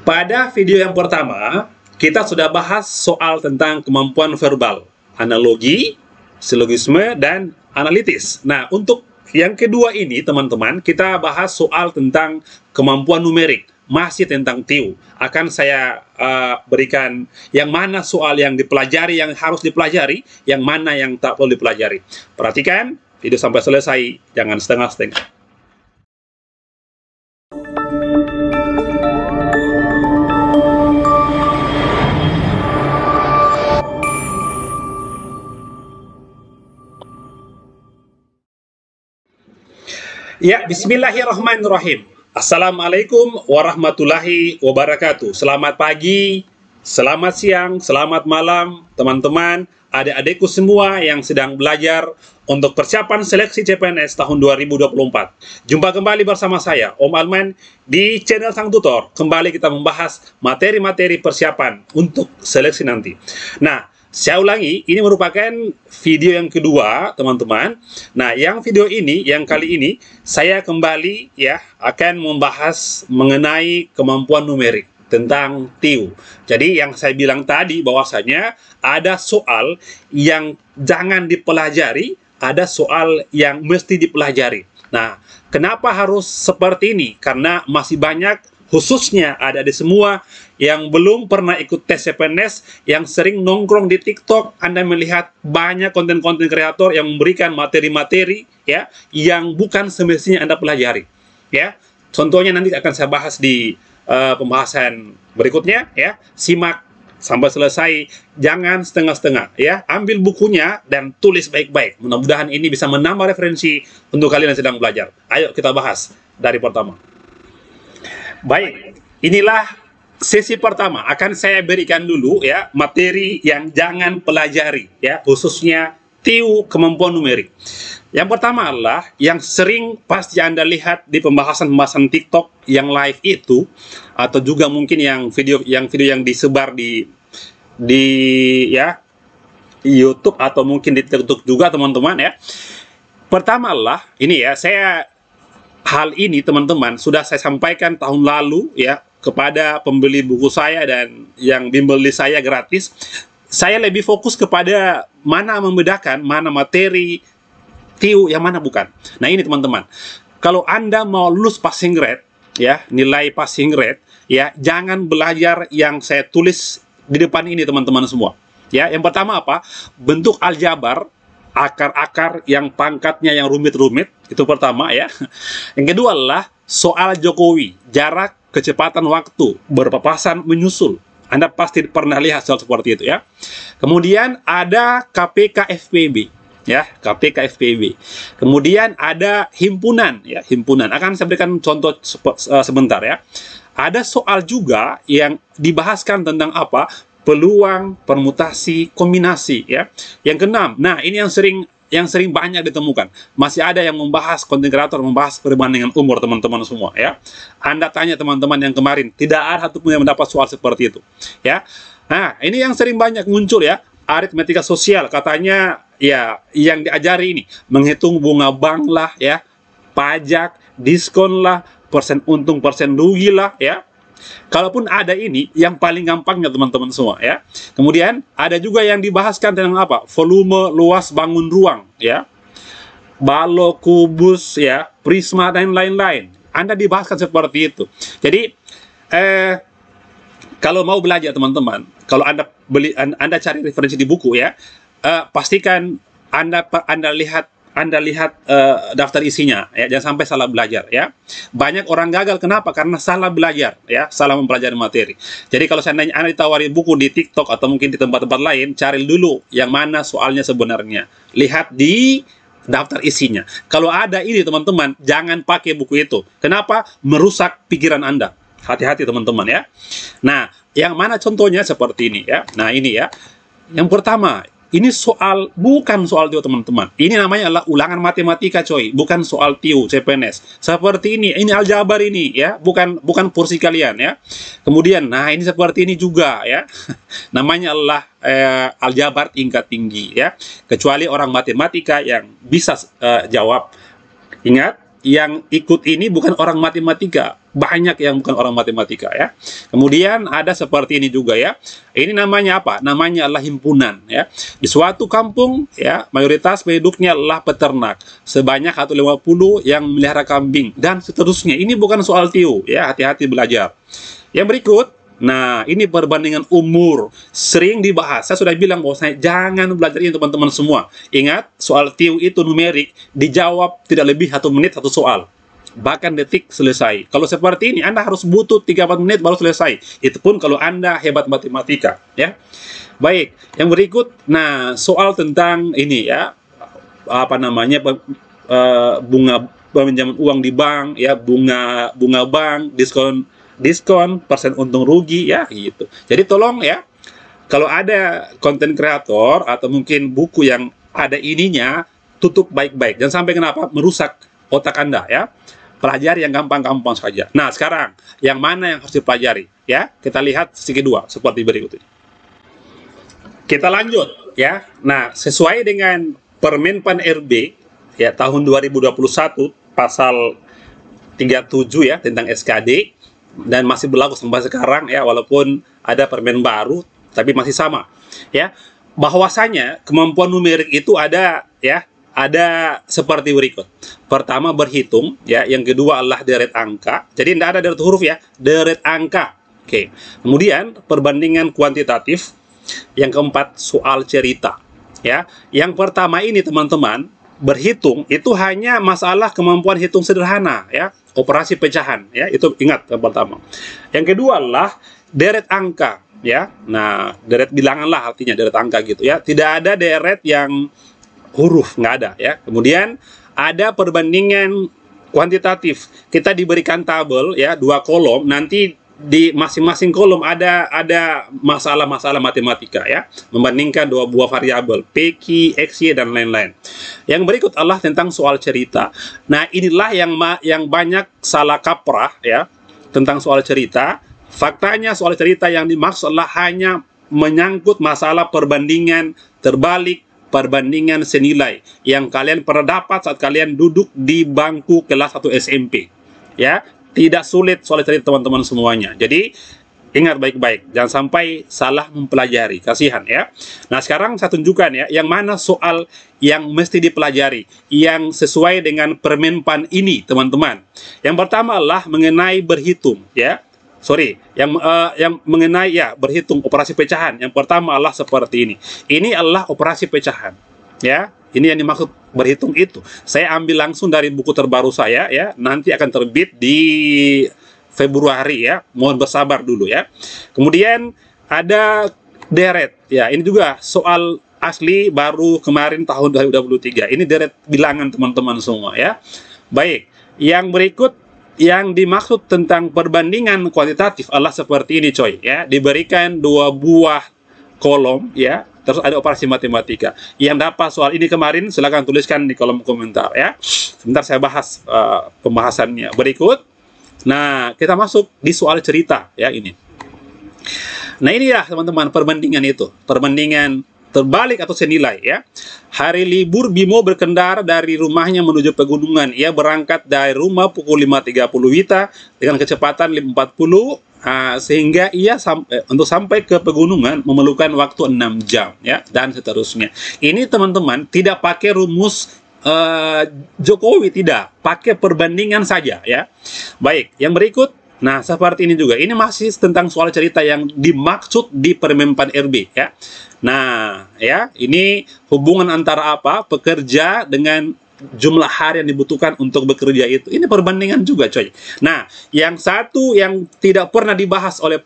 Pada video yang pertama, kita sudah bahas soal tentang kemampuan verbal, analogi, silogisme, dan analitis. Nah, untuk yang kedua ini, teman-teman, kita bahas soal tentang kemampuan numerik, masih tentang TIU. Akan saya berikan yang mana soal yang dipelajari, yang harus dipelajari, yang mana yang tak perlu dipelajari. Perhatikan video sampai selesai, jangan setengah-setengah. Ya, bismillahirrahmanirrahim. Assalamualaikum warahmatullahi wabarakatuh. Selamat pagi, selamat siang, selamat malam, teman-teman, adik-adikku semua yang sedang belajar untuk persiapan seleksi CPNS tahun 2024. Jumpa kembali bersama saya, Om Alman, di channel Sang Tutor. Kembali kita membahas materi-materi persiapan untuk seleksi nanti. Nah, saya ulangi, ini merupakan video yang kedua, teman-teman. Nah, yang video ini, yang kali ini, saya kembali ya akan membahas mengenai kemampuan numerik tentang TIU. Jadi, yang saya bilang tadi bahwasanya ada soal yang jangan dipelajari, ada soal yang mesti dipelajari. Nah, kenapa harus seperti ini? Karena masih banyak, khususnya ada di semua yang belum pernah ikut tes CPNS, yang sering nongkrong di TikTok. Anda melihat banyak konten-konten kreator yang memberikan materi-materi ya yang bukan semestinya Anda pelajari. Ya, contohnya nanti akan saya bahas di pembahasan berikutnya. Ya, simak sampai selesai, jangan setengah-setengah. Ya, ambil bukunya dan tulis baik-baik. Mudah-mudahan ini bisa menambah referensi untuk kalian yang sedang belajar. Ayo kita bahas dari pertama. Baik, inilah sesi pertama. Akan saya berikan dulu ya materi yang jangan pelajari ya, khususnya TIU kemampuan numerik. Yang pertama adalah yang sering pasti Anda lihat di pembahasan-pembahasan TikTok yang live itu, atau juga mungkin yang video yang disebar di ya YouTube atau mungkin di TikTok juga, teman-teman ya. Pertama adalah ini ya, hal ini teman-teman sudah saya sampaikan tahun lalu ya kepada pembeli buku saya dan yang bimbel di saya gratis. Saya lebih fokus kepada mana membedakan mana materi TIU yang mana bukan. Nah, ini teman-teman, kalau Anda mau lulus passing grade ya, nilai passing grade ya, jangan belajar yang saya tulis di depan ini, teman-teman semua. Ya, yang pertama apa? Bentuk aljabar, akar-akar yang pangkatnya yang rumit-rumit, itu pertama ya. Yang kedua adalah soal Jokowi, jarak, kecepatan waktu, berpapasan, menyusul. Anda pasti pernah lihat soal seperti itu ya. Kemudian ada KPK FPB ya, KPK FPB. Kemudian ada himpunan ya, himpunan. Akan saya berikan contoh sebentar ya. Ada soal juga yang dibahaskan tentang apa? Peluang, permutasi, kombinasi ya. Yang keenam, nah ini yang sering banyak ditemukan. Masih ada yang membahas, konten kreator membahas perbandingan umur, teman-teman semua ya. Anda tanya teman-teman yang kemarin, tidak ada satupun yang mendapat soal seperti itu ya. Nah, ini yang sering banyak muncul ya, aritmetika sosial katanya ya, yang diajari ini menghitung bunga bank lah ya, pajak, diskon lah, persen untung, persen rugi lah ya. Kalaupun ada ini, yang paling gampangnya teman-teman semua ya. Kemudian ada juga yang dibahaskan tentang apa? Volume, luas, bangun ruang ya. Balo, kubus ya, prisma dan lain-lain. Anda dibahaskan seperti itu. Jadi kalau mau belajar teman-teman, kalau Anda cari referensi di buku ya, pastikan Anda lihat daftar isinya ya, jangan sampai salah belajar ya. Banyak orang gagal kenapa? Karena salah belajar ya, salah mempelajari materi. Jadi kalau seandainya Anda ditawari buku di TikTok atau mungkin di tempat-tempat lain, cari dulu yang mana soalnya sebenarnya. Lihat di daftar isinya. Kalau ada ini teman-teman, jangan pakai buku itu. Kenapa? Merusak pikiran Anda. Hati-hati teman-teman ya. Nah, yang mana contohnya seperti ini ya. Nah, ini ya. Yang pertama, ini bukan soal TIU teman-teman. Ini namanya adalah ulangan matematika coy, bukan soal TIU CPNS. Seperti ini aljabar ini ya, bukan porsi kalian ya. Kemudian, nah ini seperti ini juga ya. Namanya adalah aljabar tingkat tinggi ya. Kecuali orang matematika yang bisa jawab. Ingat yang ikut ini bukan orang matematika, banyak yang bukan orang matematika ya. Kemudian ada seperti ini juga ya. Ini namanya apa? Namanya adalah himpunan ya. Di suatu kampung ya, mayoritas penduduknya adalah peternak. Sebanyak 150 yang memelihara kambing dan seterusnya. Ini bukan soal TIU ya, hati-hati belajar. Yang berikut, nah, ini perbandingan umur sering dibahas. Saya sudah bilang bahwasanya jangan belajar ini teman-teman semua. Ingat, soal TIU itu numerik, dijawab tidak lebih 1 menit 1 soal. Bahkan detik selesai. Kalau seperti ini, Anda harus butuh 3-4 menit baru selesai. Itu pun kalau Anda hebat matematika, ya. Baik, yang berikut, nah, soal tentang ini ya, apa namanya, bunga peminjaman uang di bank, ya, bunga bank, diskon, persen untung rugi ya gitu. Jadi tolong ya, kalau ada konten kreator atau mungkin buku yang ada ininya, tutup baik-baik. Jangan sampai kenapa merusak otak Anda ya. Pelajari yang gampang-gampang saja. Nah, sekarang yang mana yang harus dipelajari ya? Kita lihat segi kedua seperti berikut ini. Kita lanjut ya. Nah, sesuai dengan Permen.Pan RB ya tahun 2021 pasal 37 ya tentang SKD, dan masih berlaku sampai sekarang ya, walaupun ada permen baru tapi masih sama ya, bahwasanya kemampuan numerik itu ada ya, ada seperti berikut. Pertama berhitung ya, yang kedua adalah deret angka, jadi tidak ada deret huruf ya, deret angka. Oke. Kemudian perbandingan kuantitatif, yang keempat soal cerita ya. Yang pertama ini teman-teman, berhitung itu hanya masalah kemampuan hitung sederhana ya, operasi pecahan ya, itu ingat yang pertama. Yang kedua adalah deret angka ya. Nah, deret bilangan lah artinya deret angka gitu ya, tidak ada deret yang huruf, nggak ada ya. Kemudian ada perbandingan kuantitatif, kita diberikan tabel ya, 2 kolom, nanti di masing-masing kolom ada masalah-masalah matematika ya, membandingkan 2 buah variabel PQ, XY dan lain-lain. Yang berikut adalah tentang soal cerita. Nah, inilah yang banyak salah kaprah ya tentang soal cerita. Faktanya soal cerita yang dimaksud adalah hanya menyangkut masalah perbandingan terbalik, perbandingan senilai yang kalian pernah dapat saat kalian duduk di bangku kelas 1 SMP ya. Tidak sulit soal cerita teman-teman semuanya. Jadi ingat baik-baik, jangan sampai salah mempelajari, kasihan ya. Nah, sekarang saya tunjukkan ya, yang mana soal yang mesti dipelajari, yang sesuai dengan Permen.Pan ini teman-teman. Yang pertama adalah mengenai berhitung ya. Yang mengenai ya berhitung, operasi pecahan. Yang pertama adalah seperti ini. Ini adalah operasi pecahan ya. Ini yang dimaksud berhitung itu. Saya ambil langsung dari buku terbaru saya ya. Nanti akan terbit di Februari ya. Mohon bersabar dulu ya. Kemudian ada deret ya. Ini juga soal asli baru kemarin tahun 2023. Ini deret bilangan teman-teman semua ya. Baik. Yang berikut yang dimaksud tentang perbandingan kuantitatif adalah seperti ini coy ya. Diberikan 2 buah kolom ya, terus ada operasi matematika. Yang dapat soal ini kemarin silahkan tuliskan di kolom komentar ya. Sebentar saya bahas pembahasannya berikut. Nah, kita masuk di soal cerita ya ini. Nah, ini ya teman-teman perbandingan itu, perbandingan terbalik atau senilai ya. Hari libur Bimo berkendara dari rumahnya menuju pegunungan. Ia berangkat dari rumah pukul 5.30 WITA dengan kecepatan 40, sehingga ia untuk sampai ke pegunungan memerlukan waktu 6 jam ya, dan seterusnya. Ini teman-teman tidak pakai rumus Jokowi, tidak, pakai perbandingan saja ya. Baik, yang berikut. Nah, seperti ini juga. Ini masih tentang soal cerita yang dimaksud di Permen.Pan RB ya. Nah, ya, ini hubungan antara apa? Pekerja dengan jumlah hari yang dibutuhkan untuk bekerja itu. Ini perbandingan juga, coy. Nah, yang satu yang tidak pernah dibahas oleh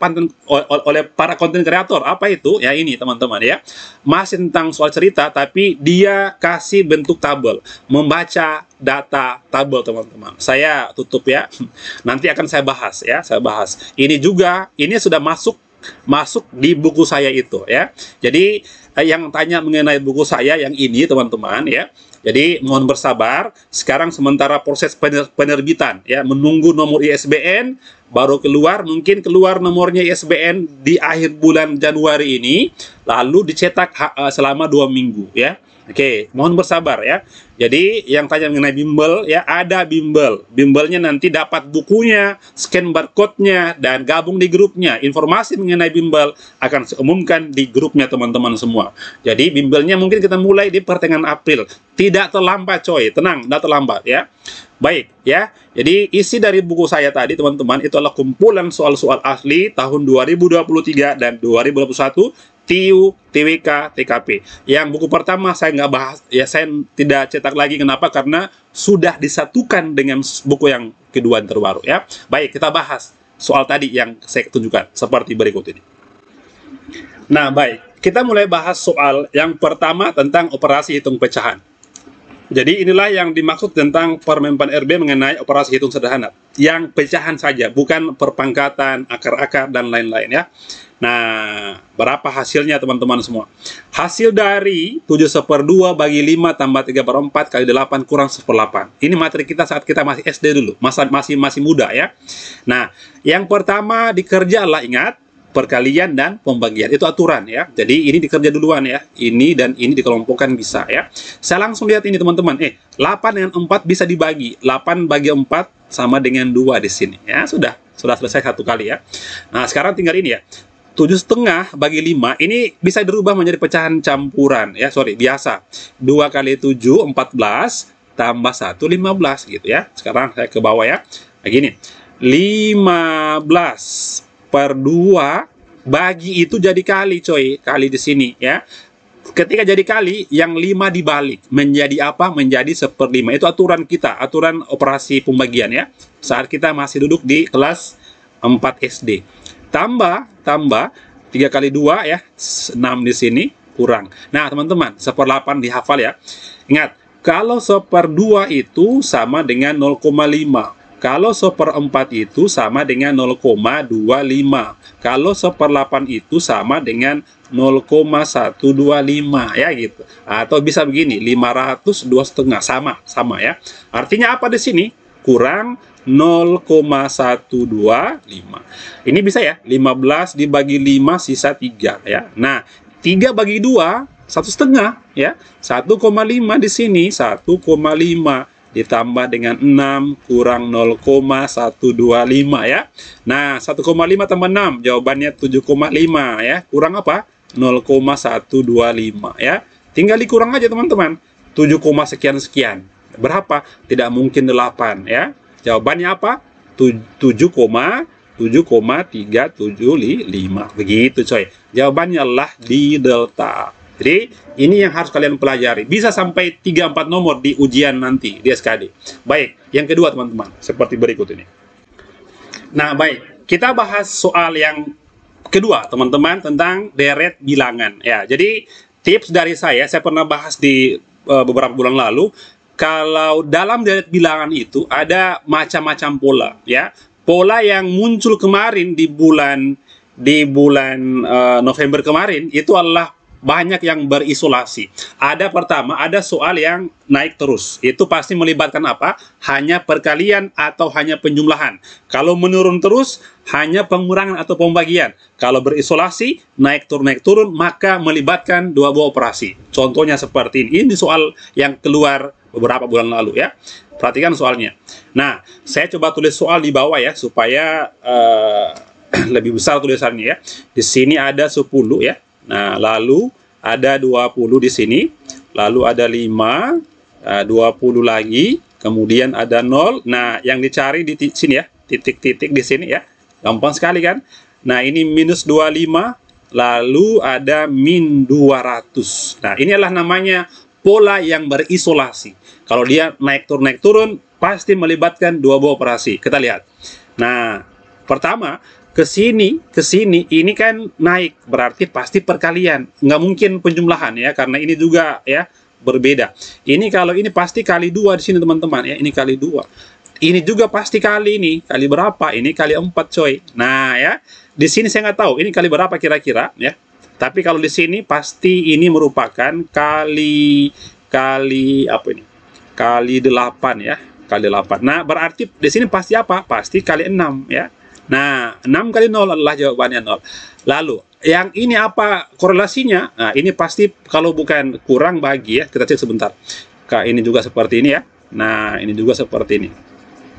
para konten kreator, apa itu? Ya ini, teman-teman ya. Masih tentang soal cerita, tapi dia kasih bentuk tabel. Membaca data tabel, teman-teman. Saya tutup ya. Nanti akan saya bahas ya, saya bahas. Ini juga, ini sudah masuk di buku saya itu ya. Jadi yang tanya mengenai buku saya yang ini, teman-teman ya. Jadi mohon bersabar. Sekarang sementara proses penerbitan ya, menunggu nomor ISBN baru keluar, mungkin keluar nomornya ISBN di akhir bulan Januari ini, lalu dicetak selama 2 minggu ya. Oke, mohon bersabar ya. Jadi yang tanya mengenai bimbel ya, ada bimbel. Bimbelnya nanti dapat bukunya, scan barcode-nya, dan gabung di grupnya. Informasi mengenai bimbel akan saya umumkan di grupnya teman-teman semua. Jadi bimbelnya mungkin kita mulai di pertengahan April. Tidak terlambat coy, tenang, tidak terlambat ya. Baik ya, jadi isi dari buku saya tadi teman-teman itu adalah kumpulan soal-soal asli tahun 2023 dan 2021 TIU, TWK, TKP. Yang buku pertama saya nggak bahas, ya saya tidak cetak lagi. Kenapa? Karena sudah disatukan dengan buku yang kedua yang terbaru ya. Baik, kita bahas soal tadi yang saya tunjukkan seperti berikut ini. Nah baik, kita mulai bahas soal yang pertama tentang operasi hitung pecahan. Jadi inilah yang dimaksud tentang Permenpan RB mengenai operasi hitung sederhana. Yang pecahan saja, bukan perpangkatan, akar-akar, dan lain-lain ya. Nah, berapa hasilnya teman-teman semua? Hasil dari 7/2 bagi 5 tambah 3/4 kali 8 kurang 1/8. Ini materi kita saat kita masih SD dulu, masih muda ya. Nah, yang pertama dikerja adalah ingat, perkalian dan pembagian, itu aturan ya. Jadi ini dikerja duluan ya, ini dan ini dikelompokkan bisa ya. Saya langsung lihat ini teman-teman, 8 dengan 4 bisa dibagi, 8 bagi 4 sama dengan 2 di sini ya. Sudah selesai satu kali ya. Nah sekarang tinggal ini ya, 7,5 bagi 5 ini bisa dirubah menjadi pecahan campuran ya, biasa. 2 kali 7 14 tambah 1 15 gitu ya. Sekarang saya ke bawah ya. Nah gini, 15 per 2 bagi itu jadi kali coy, kali di sini ya. Ketika jadi kali, yang 5 dibalik menjadi apa? Menjadi 1/5. Itu aturan kita, aturan operasi pembagian ya, saat kita masih duduk di kelas 4 SD. Tambah 3 kali 2 ya, 6 di sini, kurang. Nah teman-teman, 1/8 dihafal ya. Ingat, kalau 1/2 itu sama dengan 0,5. Kalau 1/4 itu sama dengan 0,25. Kalau 1/8 itu sama dengan 0,125 ya gitu. Atau bisa begini, 500 2,5 sama ya. Artinya apa di sini? Kurang 0,125. Ini bisa ya, 15 dibagi 5 sisa 3 ya. Nah, 3 bagi 2 1,5 ya. 1,5 di sini 1,5 ditambah dengan 6 kurang 0,125 ya. Nah, 1,5 tambah 6 jawabannya 7,5 ya. Kurang apa? 0,125 ya. Tinggal dikurang aja teman-teman. 7, sekian-sekian. Berapa? Tidak mungkin 8 ya. Jawabannya apa? 7,375. Begitu coy. Jawabannya adalah di delta. Jadi ini yang harus kalian pelajari. Bisa sampai 3-4 nomor di ujian nanti di SKD. Baik, yang kedua teman-teman, seperti berikut ini. Nah baik, kita bahas soal yang kedua teman-teman tentang deret bilangan ya. Jadi tips dari saya pernah bahas di beberapa bulan lalu. Kalau dalam deret bilangan itu ada macam-macam pola ya. Pola yang muncul kemarin di bulan November kemarin itu adalah banyak yang berisolasi. Ada pertama, ada soal yang naik terus. Itu pasti melibatkan apa? Hanya perkalian atau hanya penjumlahan. Kalau menurun terus, hanya pengurangan atau pembagian. Kalau berisolasi, naik turun, maka melibatkan dua buah operasi. Contohnya seperti ini. Ini soal yang keluar beberapa bulan lalu ya. Perhatikan soalnya. Nah, saya coba tulis soal di bawah ya, supaya lebih besar tulisannya ya. Di sini ada 10 ya. Nah, lalu ada 20 di sini, lalu ada 5, 20 lagi, kemudian ada 0. Nah, yang dicari di sini ya, titik-titik di sini ya. Gampang sekali kan? Nah, ini minus 25, lalu ada min 200. Nah, ini adalah namanya pola yang berisolasi. Kalau dia naik turun, pasti melibatkan dua buah operasi. Kita lihat. Nah, pertama, ke sini ini kan naik, berarti pasti perkalian, nggak mungkin penjumlahan ya, karena ini juga ya berbeda. Ini kalau ini pasti kali 2 di sini teman-teman ya, ini kali 2. Ini juga pasti kali ini, kali berapa? Ini kali 4 coy. Nah ya, di sini saya nggak tahu ini kali berapa kira-kira ya. Tapi kalau di sini pasti ini merupakan kali apa ini? Kali 8 ya, kali 8. Nah berarti di sini pasti apa? Pasti kali 6 ya. Nah, 6 kali 0 adalah jawabannya 0. Lalu, yang ini apa korelasinya? Nah, ini pasti kalau bukan kurang bagi ya. Kita cek sebentar. Ini juga seperti ini ya. Nah, ini juga seperti ini.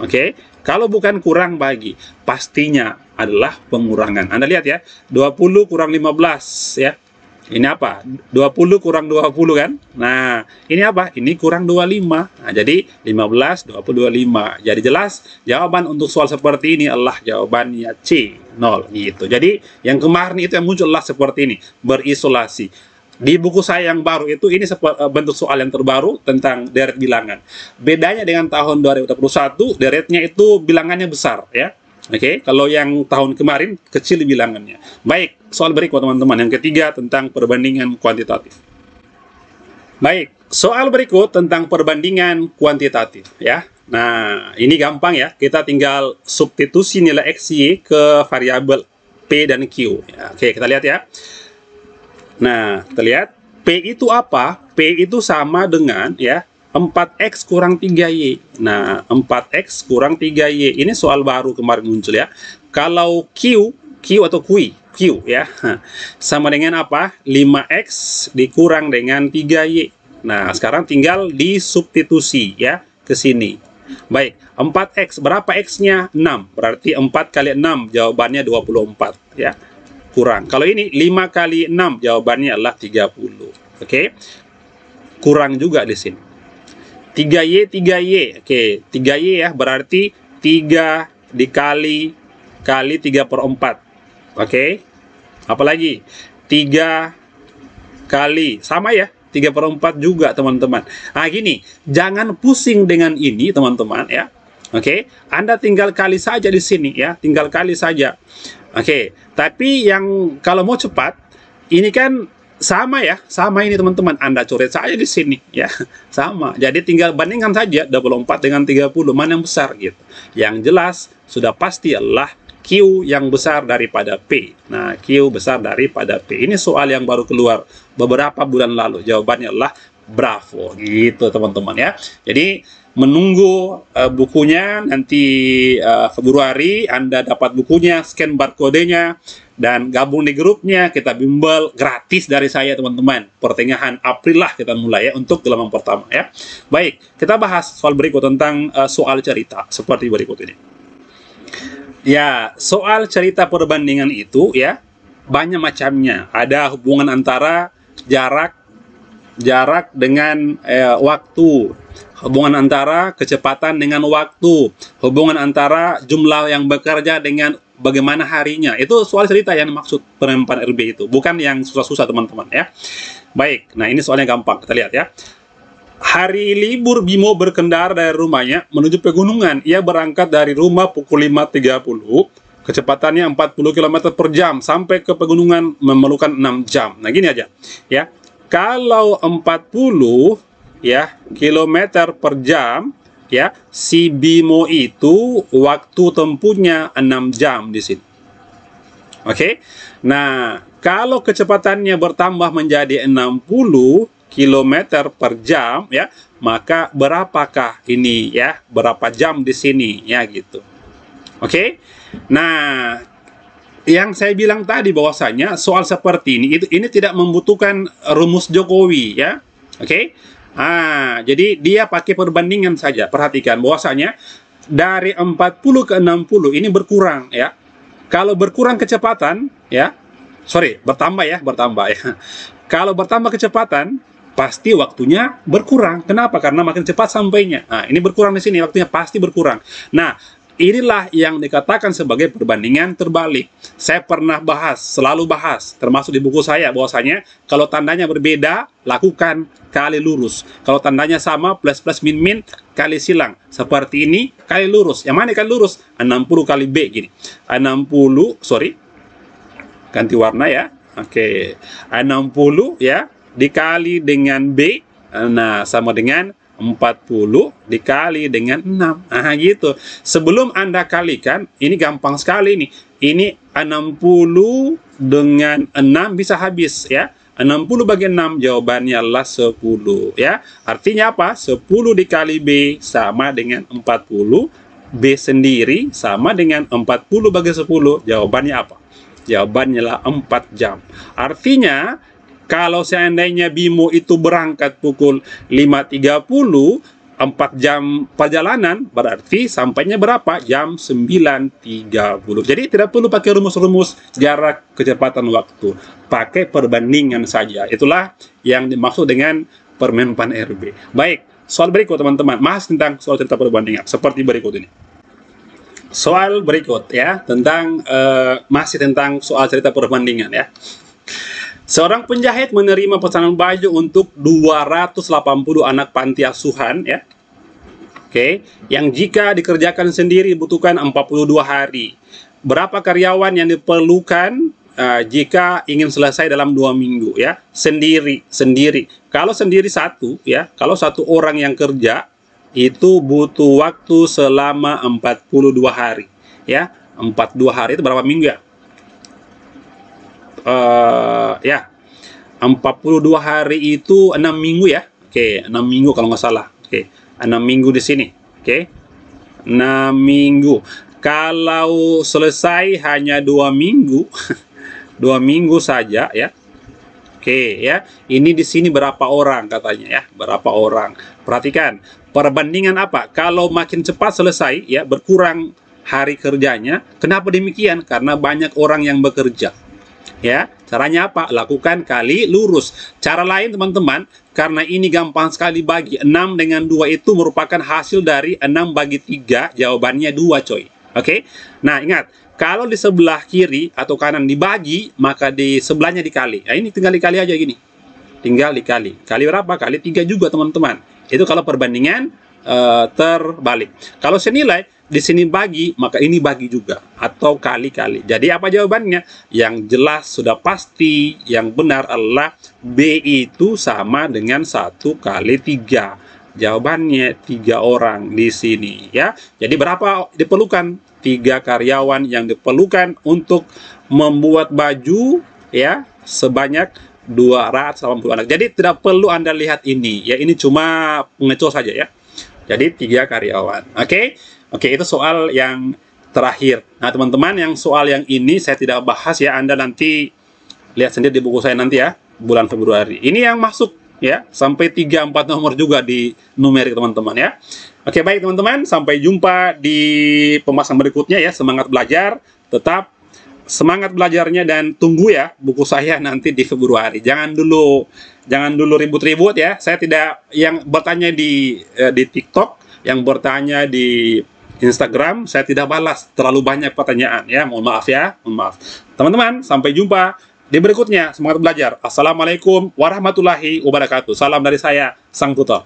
Oke. Kalau bukan kurang bagi, pastinya adalah pengurangan. Anda lihat ya, 20 kurang 15 ya. Ini apa? 20 kurang 20 kan? Nah, ini apa? Ini kurang 25. Nah, jadi 15, 20, 25. Jadi jelas, jawaban untuk soal seperti ini adalah jawabannya C, 0. Gitu. Jadi, yang kemarin itu yang muncul adalah seperti ini, berisolasi. Di buku saya yang baru itu, ini bentuk soal yang terbaru tentang deret bilangan. Bedanya dengan tahun 2021, deretnya itu bilangannya besar, ya. Oke, kalau yang tahun kemarin kecil bilangannya. Baik, soal berikut teman-teman. Yang ketiga tentang perbandingan kuantitatif. Baik, soal berikut tentang perbandingan kuantitatif ya. Nah, ini gampang ya. Kita tinggal substitusi nilai X, Y ke variabel P dan Q. Ya, oke, kita lihat ya. Nah, kita lihat P itu apa? P itu sama dengan ya 4X kurang 3Y. Nah, 4X kurang 3Y. Ini soal baru kemarin muncul ya. Kalau Q atau Q ya. Sama dengan apa? 5X dikurang dengan 3Y. Nah, sekarang tinggal disubstitusi ya ke sini. Baik, 4X. Berapa X-nya? 6. Berarti 4 kali 6 jawabannya 24 ya. Kurang. Kalau ini 5 kali 6 jawabannya adalah 30. Oke. Kurang juga di sini. 3Y, 3Y. Oke, 3Y ya, berarti 3 dikali 3/4. Oke. Apalagi? 3 kali. Sama ya, 3/4 juga, teman-teman. Nah, gini. Jangan pusing dengan ini, teman-teman, ya. Oke. Anda tinggal kali saja di sini, ya. Tinggal kali saja. Oke. Tapi yang kalau mau cepat, ini kan sama ya, sama ini teman-teman. Anda coret saja di sini ya, sama. Jadi tinggal bandingkan saja 24 dengan 30 mana yang besar gitu. Yang jelas sudah pasti adalah Q yang besar daripada P. Nah, Q besar daripada P. Ini soal yang baru keluar beberapa bulan lalu. Jawabannya adalah bravo gitu teman-teman ya. Jadi menunggu bukunya nanti Februari. Anda dapat bukunya, scan barcode-nya dan gabung di grupnya. Kita bimbel gratis dari saya teman-teman. Pertengahan April lah kita mulai ya untuk gelombang pertama ya. Baik, kita bahas soal berikut tentang soal cerita seperti berikut ini. Ya, soal cerita perbandingan itu ya banyak macamnya. Ada hubungan antara jarak dengan waktu, hubungan antara kecepatan dengan waktu, hubungan antara jumlah yang bekerja dengan bagaimana harinya. Itu soal cerita yang dimaksud penerapan RB itu, bukan yang susah-susah teman-teman ya. Baik, nah ini soalnya gampang, kita lihat ya. Hari libur Bimo berkendara dari rumahnya menuju pegunungan. Ia berangkat dari rumah pukul 5.30, kecepatannya 40 km per jam, sampai ke pegunungan memerlukan 6 jam. Nah gini aja ya. Kalau 40 ya kilometer per jam ya, si Bimo itu waktu tempuhnya 6 jam di sini. Oke. Nah, kalau kecepatannya bertambah menjadi 60 km per jam ya, maka berapakah ini ya? Berapa jam di sini ya gitu. Oke. Nah, yang saya bilang tadi bahwasanya soal seperti ini tidak membutuhkan rumus Jokowi ya. Oke. Jadi dia pakai perbandingan saja. Perhatikan bahwasanya dari 40 ke 60 ini berkurang ya. Kalau berkurang kecepatan ya, bertambah ya. Kalau bertambah kecepatan pasti waktunya berkurang. Kenapa? Karena makin cepat sampainya. Nah, ini berkurang di sini, waktunya pasti berkurang. Nah, inilah yang dikatakan sebagai perbandingan terbalik. Saya pernah selalu bahas, termasuk di buku saya, bahwasanya kalau tandanya berbeda, lakukan kali lurus. Kalau tandanya sama, plus plus min min, kali silang. Seperti ini, kali lurus. Yang mana kali lurus? 60 kali B, gini. 60, ganti warna ya. Oke. 60 ya, dikali dengan B, nah sama dengan 40 dikali dengan 6. Nah gitu. Sebelum Anda kalikan, ini gampang sekali nih. Ini 60 dengan 6 bisa habis ya. 60 bagi 6 jawabannya adalah 10 ya. Artinya apa? 10 dikali B sama dengan 40 B sendiri sama dengan 40 bagi 10. Jawabannya apa? Jawabannya lah 4 jam. Artinya, kalau seandainya Bimo itu berangkat pukul 5.30, 4 jam perjalanan, berarti sampainya berapa? Jam 9.30. Jadi tidak perlu pakai rumus-rumus jarak kecepatan waktu. Pakai perbandingan saja. Itulah yang dimaksud dengan permen pan RB. Baik, soal berikut teman-teman. Masih tentang soal cerita perbandingan. Seperti berikut ini. Soal berikut ya, tentang masih tentang soal cerita perbandingan ya. Seorang penjahit menerima pesanan baju untuk 280 anak panti asuhan ya. Oke, yang jika dikerjakan sendiri butuhkan 42 hari. Berapa karyawan yang diperlukan jika ingin selesai dalam 2 minggu ya? Sendiri. Kalau sendiri satu ya, kalau satu orang yang kerja itu butuh waktu selama 42 hari ya. 42 hari itu berapa minggu ya? Ya, 42 hari itu 6 minggu ya. Oke, 6 minggu kalau nggak salah. Oke, 6 minggu di sini. Oke, 6 minggu. Kalau selesai hanya 2 minggu, 2 minggu saja ya. Oke ya, ini di sini berapa orang katanya ya? Berapa orang? Perhatikan, perbandingan apa? Kalau makin cepat selesai ya, berkurang hari kerjanya. Kenapa demikian? Karena banyak orang yang bekerja. Ya, caranya apa? Lakukan kali lurus. Cara lain teman-teman, karena ini gampang sekali bagi. 6 dengan 2 itu merupakan hasil dari 6 bagi 3, jawabannya 2 coy. Oke? Nah, ingat, kalau di sebelah kiri atau kanan dibagi, maka di sebelahnya dikali. Nah, ini tinggal dikali aja gini. Tinggal dikali. Kali berapa? Kali 3 juga teman-teman. Itu kalau perbandingan terbalik. Kalau senilai, di sini bagi, maka ini bagi juga. Atau kali-kali. Jadi apa jawabannya? Yang jelas sudah pasti, yang benar adalah B itu sama dengan 1 kali 3. Jawabannya 3 orang di sini ya. Jadi berapa diperlukan? 3 karyawan yang diperlukan untuk membuat baju ya sebanyak 280 anak. Jadi tidak perlu Anda lihat ini ya, ini cuma pengecul saja ya. Jadi 3 karyawan. Oke, itu soal yang terakhir. Nah teman-teman, yang soal yang ini saya tidak bahas ya, Anda nanti lihat sendiri di buku saya nanti ya, bulan Februari. Ini yang masuk ya, sampai 3-4 nomor juga di numerik teman-teman ya. Oke, baik teman-teman, sampai jumpa di pembahasan berikutnya ya. Semangat belajar, tetap semangat belajarnya, dan tunggu ya buku saya nanti di Februari. Jangan dulu ribut-ribut ya. Saya tidak yang bertanya di TikTok, yang bertanya di Instagram, saya tidak balas, terlalu banyak pertanyaan ya. Mohon maaf ya, mohon maaf. Teman-teman, sampai jumpa di berikutnya. Semangat belajar. Assalamualaikum warahmatullahi wabarakatuh. Salam dari saya, Sang Tutor.